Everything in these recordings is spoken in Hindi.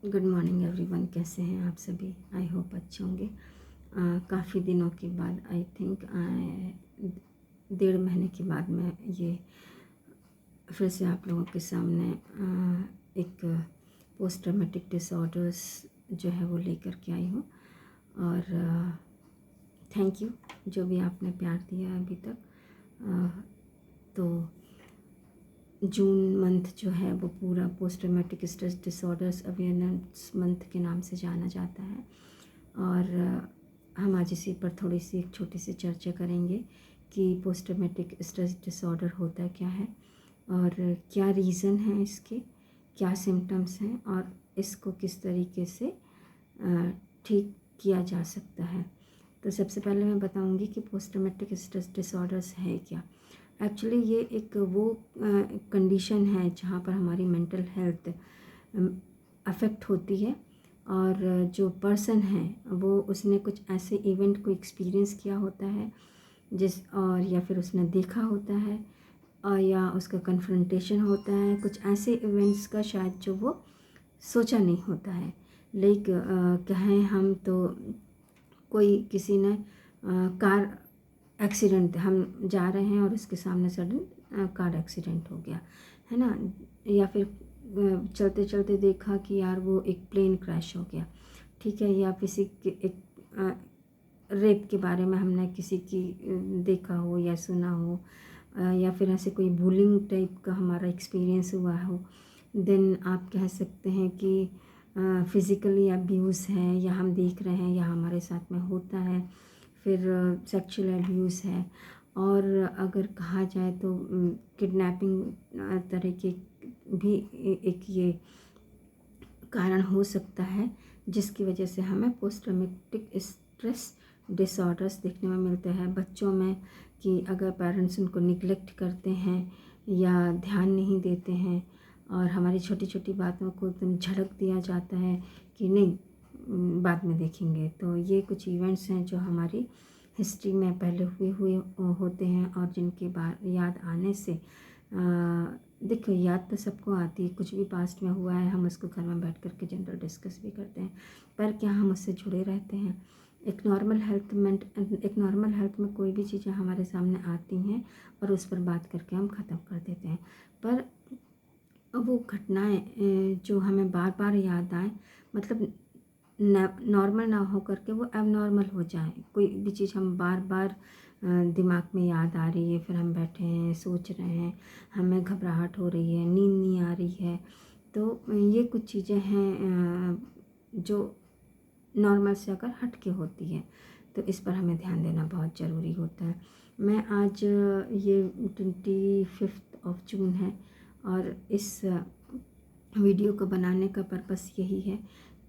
Good morning everyone. कैसे हैं आप सभी? आई होप अच्छे होंगे। काफ़ी दिनों के बाद आई थिंक 1.5 महीने के बाद मैं ये फिर से आप लोगों के सामने एक पोस्ट ट्रॉमेटिक डिसऑर्डर्स जो है वो लेकर के आई हूँ। और थैंक यू जो भी आपने प्यार दिया अभी तक। तो जून मंथ जो है वो पूरा post traumatic stress disorders awareness month के नाम से जाना जाता है। और हम आज इसी पर थोड़ी सी एक छोटी सी चर्चा करेंगे कि पोस्ट ट्रॉमेटिक स्ट्रेस डिसऑर्डर होता क्या है और क्या रीज़न है इसके, क्या सिम्टम्स हैं और इसको किस तरीके से ठीक किया जा सकता है। तो सबसे पहले मैं बताऊंगी कि पोस्ट ट्रॉमेटिक स्ट्रेस डिसऑर्डर्स है क्या। एक्चुअली ये एक वो कंडीशन है जहाँ पर हमारी मेंटल हेल्थ अफेक्ट होती है और जो पर्सन है वो उसने कुछ ऐसे इवेंट को एक्सपीरियंस किया होता है और या फिर उसने देखा होता है और या उसका कन्फ्रंटेशन होता है कुछ ऐसे इवेंट्स का शायद जो वो सोचा नहीं होता है। लाइक कहें हम तो कोई किसी ने कार एक्सीडेंट, हम जा रहे हैं और उसके सामने सडन कार एक्सीडेंट हो गया है ना, या फिर चलते चलते देखा कि यार वो एक प्लेन क्रैश हो गया, ठीक है, या किसी के एक रेप के बारे में हमने किसी की देखा हो या सुना हो, या फिर ऐसे कोई बुलिंग टाइप का हमारा एक्सपीरियंस हुआ हो, देन आप कह सकते हैं कि फिज़िकली अब्यूज़ है या हम देख रहे हैं या हमारे साथ में होता है, फिर सेक्सुअल अब्यूज़ है, और अगर कहा जाए तो किडनैपिंग तरह के भी एक ये कारण हो सकता है जिसकी वजह से हमें पोस्ट ट्रॉमेटिक स्ट्रेस डिसऑर्डर्स देखने में मिलते हैं बच्चों में। कि अगर पेरेंट्स उनको निगलेक्ट करते हैं या ध्यान नहीं देते हैं और हमारी छोटी छोटी बातों को एकदम झड़क दिया जाता है कि नहीं बाद में देखेंगे, तो ये कुछ इवेंट्स हैं जो हमारी हिस्ट्री में पहले हुए होते हैं और जिनके बाद याद आने से देखो याद तो सबको आती है, कुछ भी पास्ट में हुआ है हम उसको घर में बैठ कर के जनरल डिस्कस भी करते हैं, पर क्या हम उससे जुड़े रहते हैं? एक नॉर्मल हेल्थ में कोई भी चीज़ें हमारे सामने आती हैं और उस पर बात करके हम ख़त्म कर देते हैं, पर वो घटनाएं जो हमें बार बार याद आए, मतलब नॉर्मल ना हो करके वो एबनॉर्मल हो जाए, कोई भी चीज़ हम बार बार दिमाग में याद आ रही है, फिर हम बैठे हैं सोच रहे हैं, हमें घबराहट हो रही है, नींद नहीं आ रही है, तो ये कुछ चीज़ें हैं जो नॉर्मल से अगर हट के होती है तो इस पर हमें ध्यान देना बहुत ज़रूरी होता है। मैं आज ये 25 जून है और इस वीडियो को बनाने का पर्पस यही है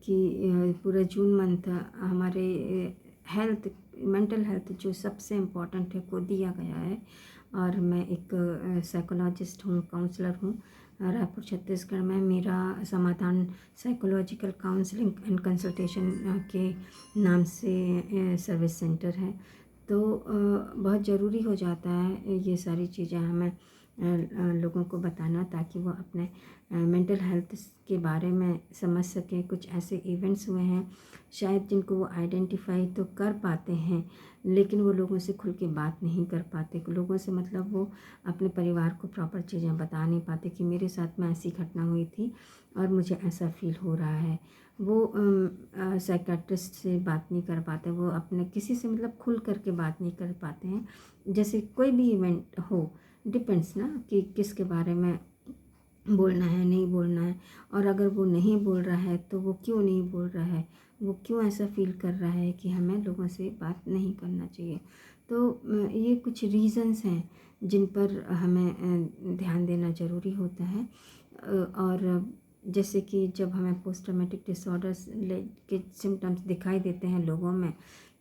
कि पूरा जून मंथ हमारे मेंटल हेल्थ जो सबसे इम्पॉर्टेंट है को दिया गया है। और मैं एक साइकोलॉजिस्ट हूँ, काउंसलर हूँ, रायपुर छत्तीसगढ़ में मेरा समाधान साइकोलॉजिकल काउंसलिंग एंड कंसल्टेशन के नाम से सर्विस सेंटर है। तो बहुत ज़रूरी हो जाता है ये सारी चीज़ें हमें लोगों को बताना, ताकि वो अपने मेंटल हेल्थ के बारे में समझ सकें। कुछ ऐसे इवेंट्स हुए हैं शायद जिनको वो आइडेंटिफाई तो कर पाते हैं लेकिन वो लोगों से खुल के बात नहीं कर पाते, लोगों से मतलब वो अपने परिवार को प्रॉपर चीज़ें बता नहीं पाते कि मेरे साथ में ऐसी घटना हुई थी और मुझे ऐसा फील हो रहा है। वो साइकेट्रिस्ट से बात नहीं कर पाते, वो अपने किसी से मतलब खुल करके बात नहीं कर पाते हैं। जैसे कोई भी इवेंट हो, डिपेंड्स ना कि किसके बारे में बोलना है नहीं बोलना है, और अगर वो नहीं बोल रहा है तो वो क्यों नहीं बोल रहा है, वो क्यों ऐसा फील कर रहा है कि हमें लोगों से बात नहीं करना चाहिए। तो ये कुछ रीज़न्स हैं जिन पर हमें ध्यान देना ज़रूरी होता है। और जैसे कि जब हमें पोस्ट ट्रॉमेटिक डिसऑर्डर्स के सिम्टम्स दिखाई देते हैं लोगों में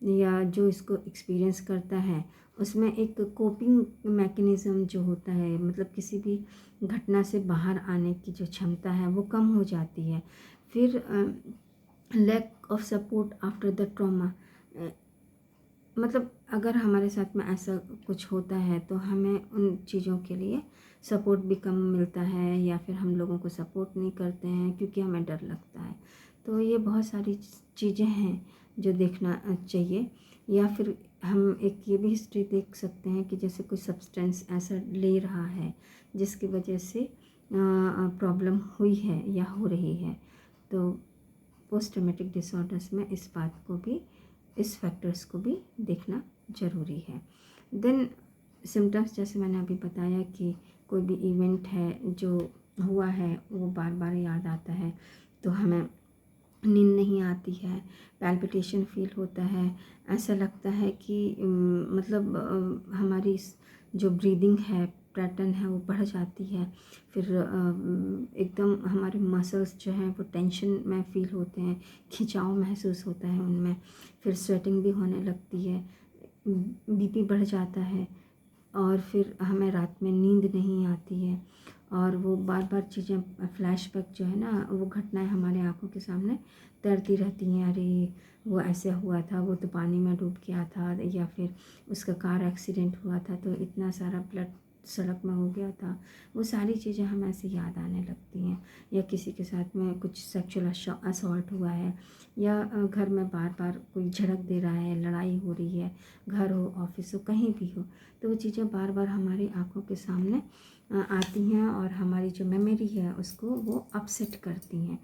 या जो इसको एक्सपीरियंस करता है, उसमें एक कोपिंग मैकेनिज़्म जो होता है, मतलब किसी भी घटना से बाहर आने की जो क्षमता है वो कम हो जाती है। फिर lack of support after the trauma, मतलब अगर हमारे साथ में ऐसा कुछ होता है तो हमें उन चीज़ों के लिए सपोर्ट भी कम मिलता है, या फिर हम लोगों को सपोर्ट नहीं करते हैं क्योंकि हमें डर लगता है। तो ये बहुत सारी चीज़ें हैं जो देखना चाहिए। या फिर हम एक ये भी हिस्ट्री देख सकते हैं कि जैसे कोई सब्सटेंस ऐसा ले रहा है जिसकी वजह से प्रॉब्लम हुई है या हो रही है। तो पोस्ट ट्रॉमेटिक डिसऑर्डर्स में इस बात को भी, इस फैक्टर्स को भी देखना ज़रूरी है। देन सिम्टम्स, जैसे मैंने अभी बताया कि कोई भी इवेंट है जो हुआ है वो बार बार याद आता है, तो हमें नींद नहीं आती है, पैल्पिटेशन फील होता है, ऐसा लगता है कि मतलब हमारी जो ब्रीदिंग है पैटर्न है वो बढ़ जाती है। फिर एकदम हमारे मसल्स जो हैं वो टेंशन में फील होते हैं, खिंचाव महसूस होता है उनमें। फिर स्वेटिंग भी होने लगती है, बीपी बढ़ जाता है, और फिर हमें रात में नींद नहीं आती है, और वो बार बार चीज़ें फ्लैशबैक जो है ना, वो घटनाएं हमारे आंखों के सामने तैरती रहती हैं। अरे वो ऐसे हुआ था, वो तो पानी में डूब गया था, या फिर उसका कार एक्सीडेंट हुआ था तो इतना सारा ब्लड सड़क में हो गया था। वो सारी चीज़ें हमें ऐसे याद आने लगती हैं। या किसी के साथ में कुछ सेक्सुअल असॉल्ट हुआ है, या घर में बार बार कोई झड़क दे रहा है, लड़ाई हो रही है, घर हो, ऑफिस हो, कहीं भी हो, तो वो चीज़ें बार बार हमारी आंखों के सामने आती हैं और हमारी जो मेमोरी है उसको वो अपसेट करती हैं।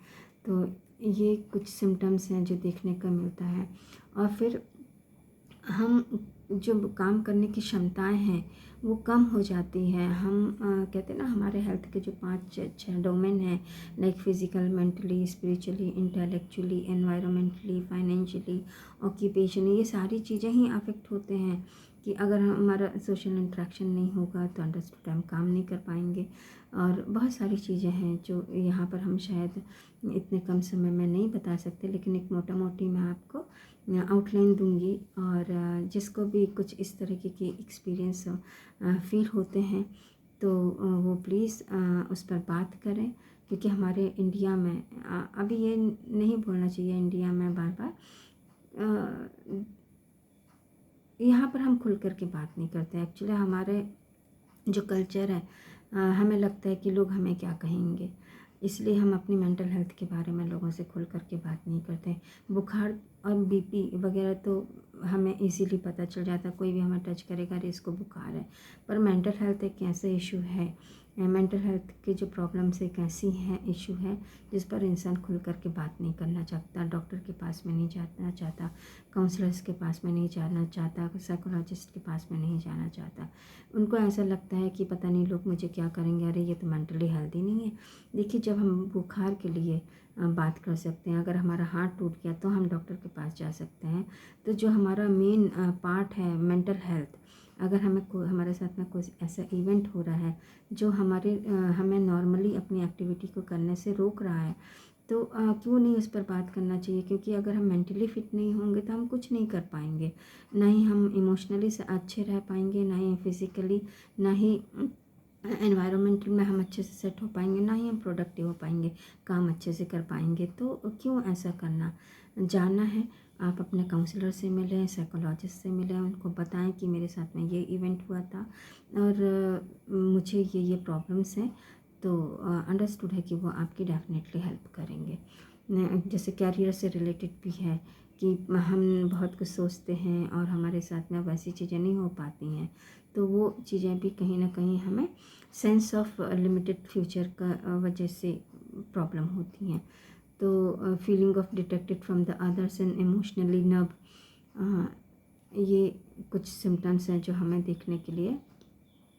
तो ये कुछ सिम्टम्स हैं जो देखने को मिलता है। और फिर हम जो काम करने की क्षमताएं हैं वो कम हो जाती हैं। हम कहते हैं ना, हमारे हेल्थ के जो 5-6 डोमेन हैं, like physical, mentally, spiritually, intellectually, environmentally, financially, occupationally, ये सारी चीज़ें ही अफेक्ट होते हैं। कि अगर हमारा सोशल इंटरेक्शन नहीं होगा तो अंडरस्टूड हम काम नहीं कर पाएंगे। और बहुत सारी चीज़ें हैं जो यहाँ पर हम शायद इतने कम समय में नहीं बता सकते, लेकिन एक मोटा मोटी मैं आपको आउटलाइन दूंगी। और जिसको भी कुछ इस तरीके की एक्सपीरियंस फील होते हैं तो वो प्लीज़ उस पर बात करें। क्योंकि हमारे इंडिया में अभी ये नहीं बोलना चाहिए इंडिया में बार बार, यहाँ पर हम खुल कर के बात नहीं करते। एक्चुअली हमारे जो कल्चर है, हमें लगता है कि लोग हमें क्या कहेंगे, इसलिए हम अपनी मेंटल हेल्थ के बारे में लोगों से खुल कर के बात नहीं करते। बुखार और बीपी वगैरह तो हमें इजीली पता चल जाता है, कोई भी हमें टच करेगा अरे इसको बुखार है। पर मेंटल हेल्थ एक ऐसा इशू है, मेंटल हेल्थ की जो प्रॉब्लम्स एक ऐसी है, इशू है जिस पर इंसान खुल कर के बात नहीं करना चाहता, डॉक्टर के पास में नहीं जाना चाहता, काउंसलर्स के पास में नहीं जाना चाहता, साइकोलॉजिस्ट के पास में नहीं जाना चाहता। उनको ऐसा लगता है कि पता नहीं लोग मुझे क्या करेंगे, अरे ये तो मेंटली हेल्दी नहीं है। देखिए, जब हम बुखार के लिए बात कर सकते हैं, अगर हमारा हाथ टूट गया तो हम डॉक्टर के पास जा सकते हैं। तो जो हमारा मेन पार्ट है मेंटल हेल्थ, अगर हमारे साथ में कोई ऐसा इवेंट हो रहा है जो हमें नॉर्मली अपनी एक्टिविटी को करने से रोक रहा है, तो क्यों नहीं उस पर बात करना चाहिए। क्योंकि अगर हम मेंटली फिट नहीं होंगे तो हम कुछ नहीं कर पाएंगे, ना ही हम इमोशनली से अच्छे रह पाएंगे, ना ही फिज़िकली, ना ही एनवायरनमेंट में हम अच्छे से सेट हो पाएंगे, ना ही हम प्रोडक्टिव हो पाएंगे, काम अच्छे से कर पाएंगे। तो क्यों ऐसा करना। जानना है, आप अपने काउंसलर से मिलें, साइकोलॉजिस्ट से मिलें, उनको बताएं कि मेरे साथ में ये इवेंट हुआ था और मुझे ये प्रॉब्लम्स हैं। तो अंडरस्टूड है कि वो आपकी डेफिनेटली हेल्प करेंगे। जैसे कैरियर से रिलेटेड भी है कि हम बहुत कुछ सोचते हैं और हमारे साथ में वैसी चीज़ें नहीं हो पाती हैं, तो वो चीज़ें भी कहीं ना कहीं हमें सेंस ऑफ लिमिटेड फ्यूचर का वजह से प्रॉब्लम होती हैं। तो feeling of detected from the others and emotionally nerve, ये कुछ सिम्टम्स हैं जो हमें देखने के लिए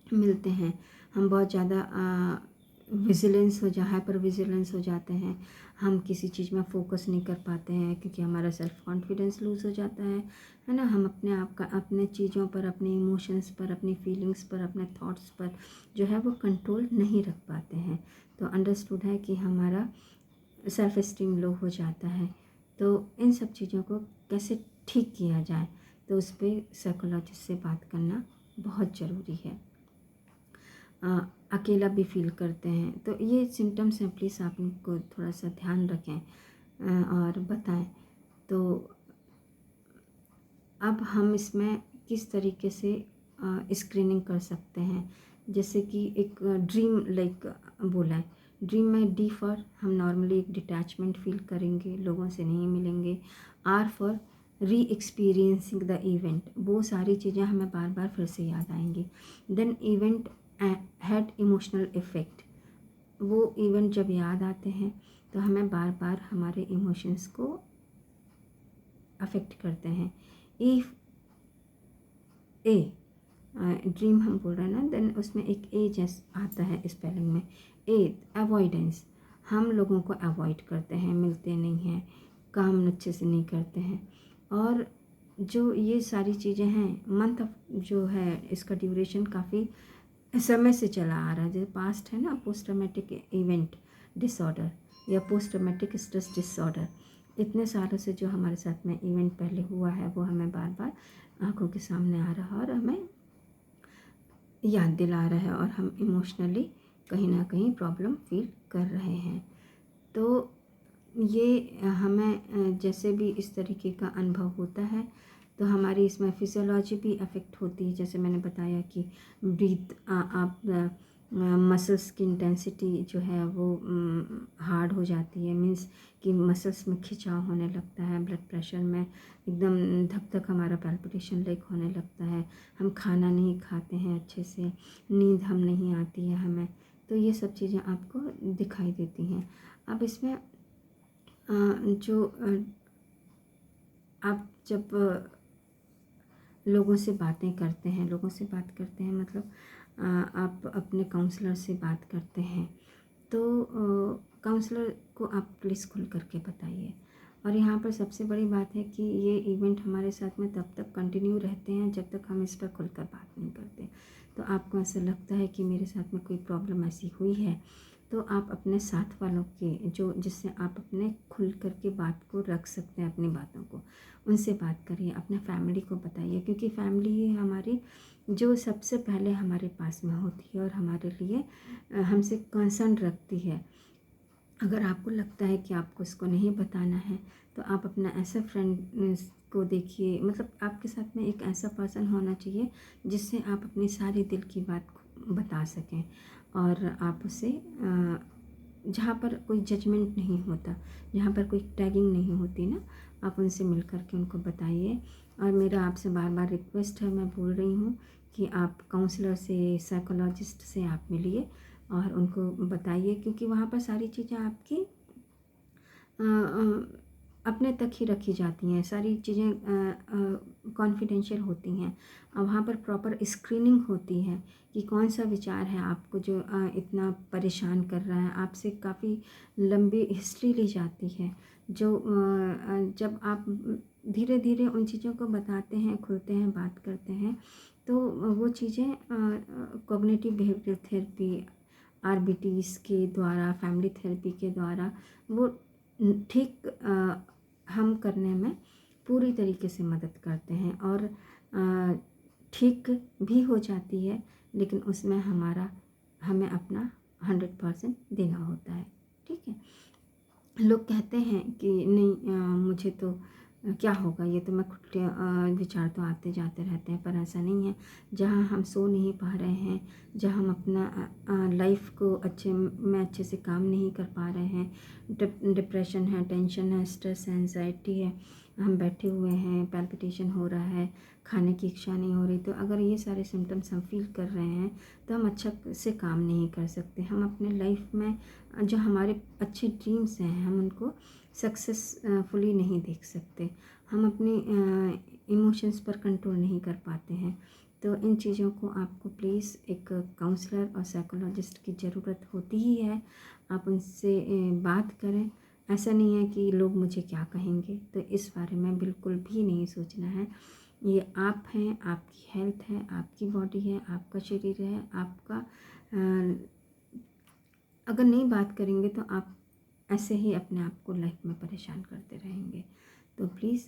मिलते हैं। हम बहुत ज़्यादा हाइपर विजिलेंस हो जाते हैं, हम किसी चीज़ में फोकस नहीं कर पाते हैं क्योंकि हमारा सेल्फ कॉन्फिडेंस लूज़ हो जाता है ना। हम अपने आप का अपने चीज़ों पर, अपने इमोशंस पर, अपनी फीलिंग्स पर, अपने थॉट्स पर जो है वो कंट्रोल नहीं रख पाते हैं। तो अंडरस्टूड है कि हमारा सेल्फ एस्टीम लो हो जाता है। तो इन सब चीज़ों को कैसे ठीक किया जाए, तो उस पर साइकोलॉजिस्ट से बात करना बहुत ज़रूरी है। अकेला भी फील करते हैं, तो ये सिम्टम्स हैं, प्लीज़ आप इनको थोड़ा सा ध्यान रखें और बताएं। तो अब हम इसमें किस तरीके से स्क्रीनिंग कर सकते हैं। जैसे कि एक ड्रीम लाइक बोला है, ड्रीम में डी फॉर हम नॉर्मली एक डिटैचमेंट फील करेंगे, लोगों से नहीं मिलेंगे। R for reexperiencing the event, वो सारी चीज़ें हमें बार बार फिर से याद आएंगी। Then event had emotional effect, वो इवेंट जब याद आते हैं तो हमें बार बार हमारे इमोशंस को अफेक्ट करते हैं। इफ़ ए ड्रीम हम बोल रहे हैं ना, देन उसमें एक ए जैस आता है स्पेलिंग में। ए अवॉइडेंस, हम लोगों को अवॉइड करते हैं, मिलते नहीं हैं, काम अच्छे से नहीं करते हैं। और जो ये सारी चीज़ें हैं, मंथ जो है इसका ड्यूरेशन काफ़ी समय से चला आ रहा है। जैसे पास्ट है ना, पोस्ट ट्रॉमेटिक इवेंट डिसऑर्डर या पोस्ट ट्रॉमेटिक स्ट्रेस डिसऑर्डर, इतने सालों से जो हमारे साथ में इवेंट पहले हुआ है वो हमें बार बार आंखों के सामने आ रहा है और हमें याद दिला रहा है, और हम इमोशनली कहीं ना कहीं प्रॉब्लम फील कर रहे हैं। तो ये हमें जैसे भी इस तरीके का अनुभव होता है तो हमारी इसमें फिजियोलॉजी भी अफेक्ट होती है। जैसे मैंने बताया कि ब्रीथ आप मसल्स की इंटेंसिटी जो है वो हार्ड हो जाती है, मीन्स कि मसल्स में खिंचाव होने लगता है, ब्लड प्रेशर में एकदम धक धक हमारा पैल्पिटेशन लाइक होने लगता है, हम खाना नहीं खाते हैं अच्छे से, नींद हम नहीं आती है हमें। तो ये सब चीज़ें आपको दिखाई देती हैं। अब इसमें जो आप जब लोगों से बातें करते हैं, लोगों से बात करते हैं मतलब आप अपने काउंसलर से बात करते हैं, तो काउंसलर को आप प्लीज़ खुल करके बताइए। और यहाँ पर सबसे बड़ी बात है कि ये इवेंट हमारे साथ में तब तक कंटिन्यू रहते हैं जब तक हम इस पर खुलकर बात नहीं करते। तो आपको ऐसा लगता है कि मेरे साथ में कोई प्रॉब्लम ऐसी हुई है, तो आप अपने साथ वालों के जो जिससे आप अपने खुल करके बात को रख सकते हैं, अपनी बातों को, उनसे बात करिए, अपने फैमिली को बताइए, क्योंकि फैमिली ही हमारी जो सबसे पहले हमारे पास में होती है और हमारे लिए हमसे कंसर्न रखती है। अगर आपको लगता है कि आपको इसको नहीं बताना है तो आप अपना ऐसा फ्रेंड को देखिए, मतलब आपके साथ में एक ऐसा पर्सन होना चाहिए जिससे आप अपनी सारी दिल की बात बता सकें, और आप उसे जहाँ पर कोई जजमेंट नहीं होता, जहाँ पर कोई टैगिंग नहीं होती ना, आप उनसे मिल कर के उनको बताइए। और मेरा आपसे बार बार रिक्वेस्ट है, मैं बोल रही हूँ कि आप काउंसलर से, साइकोलॉजिस्ट से आप मिलिए और उनको बताइए, क्योंकि वहाँ पर सारी चीज़ें आपकी अपने तक ही रखी जाती हैं, सारी चीज़ें कॉन्फिडेंशियल होती हैं। और वहाँ पर प्रॉपर स्क्रीनिंग होती है कि कौन सा विचार है आपको जो इतना परेशान कर रहा है। आपसे काफ़ी लंबी हिस्ट्री ली जाती है, जो जब आप धीरे धीरे उन चीज़ों को बताते हैं, खुलते हैं, बात करते हैं, तो वो चीज़ें कॉग्निटिव बिहेवियरल थेरेपी, आरबीटीज़ के द्वारा, फैमिली थेरेपी के द्वारा वो ठीक हम करने में पूरी तरीके से मदद करते हैं, और ठीक भी हो जाती है, लेकिन उसमें हमें अपना 100% देना होता है। ठीक है। लोग कहते हैं कि नहीं मुझे तो क्या होगा, ये तो मैं खुद विचार तो आते जाते रहते हैं, पर ऐसा नहीं है। जहाँ हम सो नहीं पा रहे हैं, जहाँ हम अपना लाइफ को अच्छे से काम नहीं कर पा रहे हैं, डिप्रेशन है, टेंशन है, स्ट्रेस है, एंजाइटी है, हम बैठे हुए हैं, पैल्पिटेशन हो रहा है, खाने की इच्छा नहीं हो रही, तो अगर ये सारे सिम्टम्स हम फील कर रहे हैं तो हम अच्छा से काम नहीं कर सकते। हम अपने लाइफ में जो हमारे अच्छे ड्रीम्स हैं हम उनको सक्सेसफुली नहीं देख सकते, हम अपनी इमोशंस पर कंट्रोल नहीं कर पाते हैं। तो इन चीज़ों को आपको प्लीज़ एक काउंसलर और साइकोलॉजिस्ट की ज़रूरत होती ही है। आप उनसे बात करें। ऐसा नहीं है कि लोग मुझे क्या कहेंगे, तो इस बारे में बिल्कुल भी नहीं सोचना है। ये आप हैं, आपकी हेल्थ है, आपकी बॉडी है, आपका शरीर है, आपका अगर नहीं बात करेंगे तो आप ऐसे ही अपने आप को लाइफ में परेशान करते रहेंगे। तो प्लीज़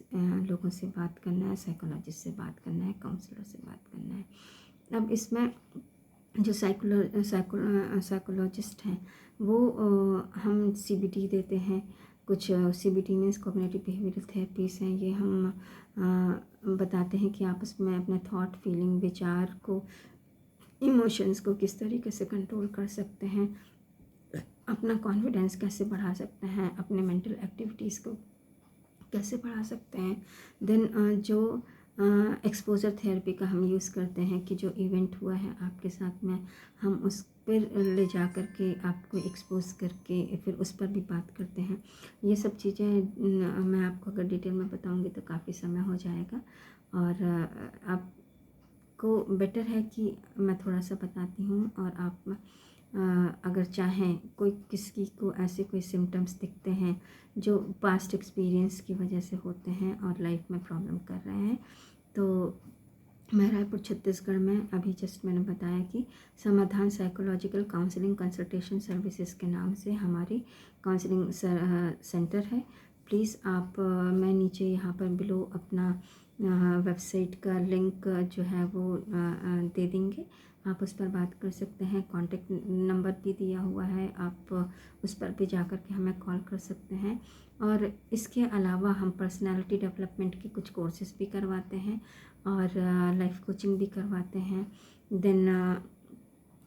लोगों से बात करना है, साइकोलॉजिस्ट से बात करना है, काउंसलर से बात करना है। अब इसमें जो साइकोलॉजिस्ट हैं वो हम CBT देते हैं, कुछ CBT means cognitive behavioural therapies हैं। ये हम बताते हैं कि आप उसमें अपने थॉट, फीलिंग, विचार को, इमोशंस को किस तरीके से कंट्रोल कर सकते हैं, अपना कॉन्फिडेंस कैसे बढ़ा सकते हैं, अपने मेंटल एक्टिविटीज़ को कैसे बढ़ा सकते हैं। देन जो एक्सपोजर थेरेपी का हम यूज़ करते हैं कि जो इवेंट हुआ है आपके साथ में, हम उस पर ले जा कर के आपको एक्सपोज करके फिर उस पर भी बात करते हैं। ये सब चीज़ें मैं आपको अगर डिटेल में बताऊंगी तो काफ़ी समय हो जाएगा, और आपको बेटर है कि मैं थोड़ा सा बताती हूँ, और आप अगर चाहें, कोई किसी को ऐसे कोई सिम्टम्स दिखते हैं जो पास्ट एक्सपीरियंस की वजह से होते हैं और लाइफ में प्रॉब्लम कर रहे हैं, तो मैं रायपुर छत्तीसगढ़ में अभी जस्ट मैंने बताया कि समाधान साइकोलॉजिकल काउंसलिंग कंसल्टेशन सर्विसेज के नाम से हमारी काउंसलिंग सेंटर है। प्लीज़ आप मैं नीचे यहाँ पर बिलो अपना वेबसाइट का लिंक जो है वो दे देंगे, आप उस पर बात कर सकते हैं। कॉन्टेक्ट नंबर भी दिया हुआ है, आप उस पर भी जा कर के हमें कॉल कर सकते हैं। और इसके अलावा हम पर्सनालिटी डेवलपमेंट के कुछ कोर्सेज़ भी करवाते हैं और लाइफ कोचिंग भी करवाते हैं। देन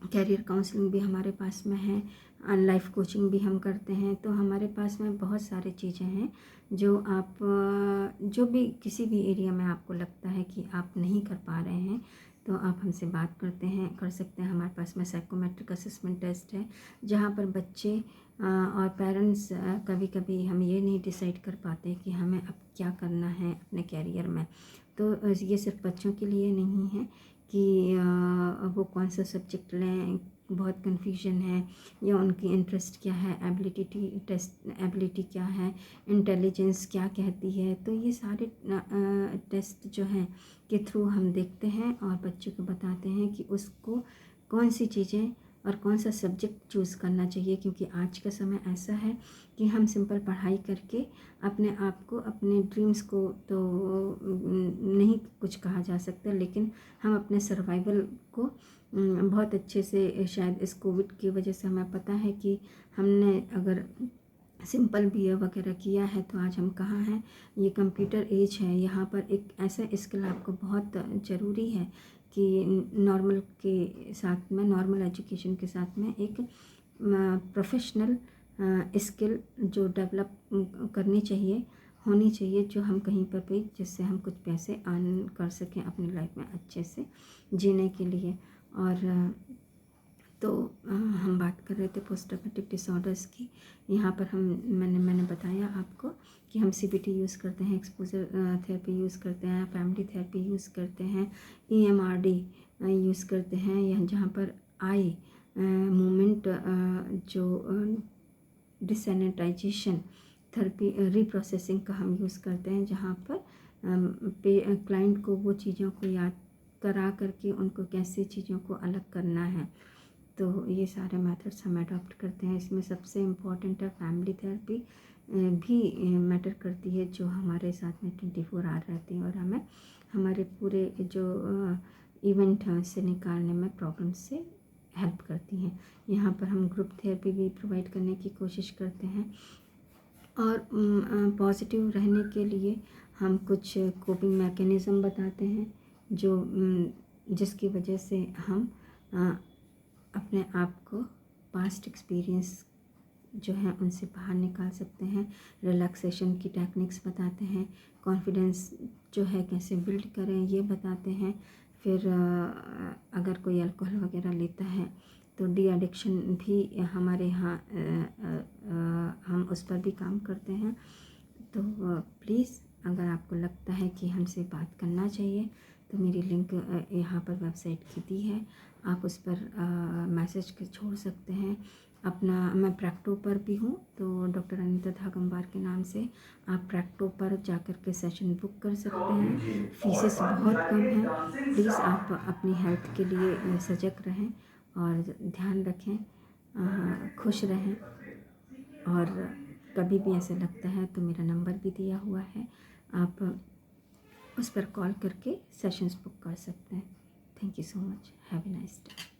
कैरियर काउंसलिंग भी हमारे पास में है, लाइफ कोचिंग भी हम करते हैं। तो हमारे पास में बहुत सारी चीज़ें हैं जो आप जो भी किसी भी एरिया में आपको लगता है कि आप नहीं कर पा रहे हैं तो आप हमसे बात कर सकते हैं। हमारे पास में साइकोमेट्रिक असेसमेंट टेस्ट है, जहाँ पर बच्चे और पेरेंट्स कभी कभी हम ये नहीं डिसाइड कर पाते कि हमें अब क्या करना है अपने कैरियर में। तो ये सिर्फ बच्चों के लिए नहीं है कि वो कौन सा सब्जेक्ट लें, बहुत कन्फ्यूजन है, या उनकी इंटरेस्ट क्या है, एबिलिटी क्या है, इंटेलिजेंस क्या कहती है। तो ये सारे टेस्ट जो हैं के थ्रू हम देखते हैं और बच्चे को बताते हैं कि उसको कौन सी चीज़ें और कौन सा सब्जेक्ट चूज़ करना चाहिए। क्योंकि आज का समय ऐसा है कि हम सिंपल पढ़ाई करके अपने आप को, अपने ड्रीम्स को तो नहीं कुछ कहा जा सकता, लेकिन हम अपने सर्वाइवल को बहुत अच्छे से, शायद इस कोविड की वजह से हमें पता है कि हमने अगर सिंपल BA वगैरह किया है तो आज हम कहाँ हैं। ये कंप्यूटर एज है, यहाँ पर एक ऐसा स्किल आपको बहुत ज़रूरी है कि नॉर्मल के साथ में, नॉर्मल एजुकेशन के साथ में एक प्रोफेशनल स्किल जो डेवलप करनी चाहिए, होनी चाहिए, जो हम कहीं पर भी, जिससे हम कुछ पैसे अर्न कर सकें अपनी लाइफ में अच्छे से जीने के लिए। और तो हम बात कर रहे थे पोस्ट ट्रॉमेटिक डिसऑर्डर्स की। यहाँ पर मैंने बताया आपको कि हम CBT यूज़ करते हैं, एक्सपोजर थेरेपी यूज़ करते हैं, फैमिली थेरेपी यूज़ करते हैं, EMRD यूज़ करते हैं, यहाँ जहाँ पर आई मूवमेंट जो डिसैनिटाइजेशन थेरेपी, रिप्रोसेसिंग का हम यूज़ करते हैं, जहाँ पर क्लाइंट को वो चीज़ों को याद करा करके उनको कैसे चीज़ों को अलग करना है। तो ये सारे मेथड्स हम अडॉप्ट करते हैं। इसमें सबसे इम्पॉर्टेंट है फैमिली थेरेपी भी मैटर करती है, जो हमारे साथ में 24 आवर रहती है और हमें हमारे पूरे जो इवेंट हैं उससे निकालने में प्रॉब्लम से हेल्प करती हैं। यहाँ पर हम ग्रुप थेरेपी भी प्रोवाइड करने की कोशिश करते हैं। और पॉजिटिव रहने के लिए हम कुछ कोपिंग मैकेनिज़्म बताते हैं, जो जिसकी वजह से हम अपने आप को पास्ट एक्सपीरियंस जो है उनसे बाहर निकाल सकते हैं। रिलैक्सेशन की टेक्निक्स बताते हैं, कॉन्फिडेंस जो है कैसे बिल्ड करें ये बताते हैं। फिर अगर कोई अल्कोहल वगैरह लेता है तो डी एडिक्शन भी हमारे यहाँ हम उस पर भी काम करते हैं। तो प्लीज़ अगर आपको लगता है कि हमसे बात करना चाहिए तो मेरी लिंक यहाँ पर वेबसाइट की दी है, आप उस पर मैसेज छोड़ सकते हैं। अपना मैं प्रैक्टो पर भी हूँ, तो डॉक्टर अनीता धागंबार के नाम से आप प्रैक्टो पर जाकर के सेशन बुक कर सकते हैं। फीसेस बहुत कम हैं। प्लीज़ आप अपनी हेल्थ के लिए सजग रहें और ध्यान रखें, खुश रहें। और कभी भी ऐसा लगता है तो मेरा नंबर भी दिया हुआ है, आप उस पर कॉल करके सेशंस बुक कर सकते हैं। Thank you so much, have a nice day.